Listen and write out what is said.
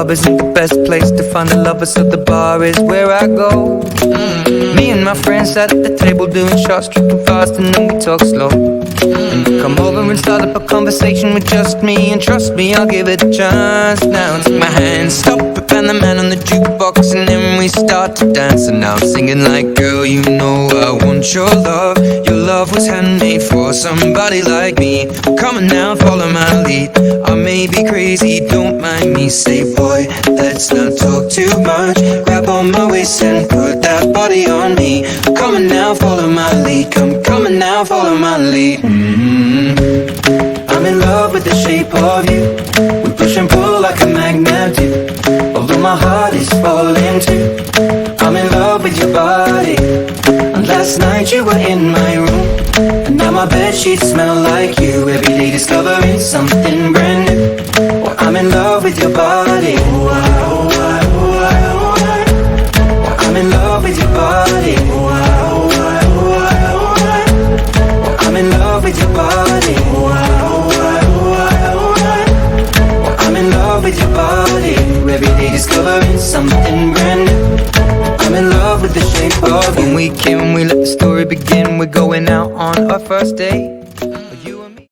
Isn't the best place to find a lover, so the bar is where I go. Me and my friends at the table doing shots, tripping fast, and then we talk slow. And you come over and start up a conversation with just me, and trust me, I'll give it a chance. Now take my hand, stop it, and the man on the jukebox, and then we start to dance. And now I'm singing like, girl, you know I want your love. Your love was handmade for somebody like me. Come on now, follow my lead. I may be crazy, don't mind me. Say, boy, let's not talk too much. Grab on my waist and put that body on me. Come on now, follow my lead. Come on now, follow my lead. I'm in love with the shape of you. We push and pull like a magnet do. Although my heart is falling too. I'm in love with your body. And last night you were in my room, and now my bedsheets smell like you. Every day discovering something brand new. Well, I'm in love with your body. Well, I'm in love with your body. Well, I'm in love with your body. Well, I'm in love with your body. Every day discovering something brand new. I'm in love with the shape of you. When we came, we let the story begin. We're going out on our first date.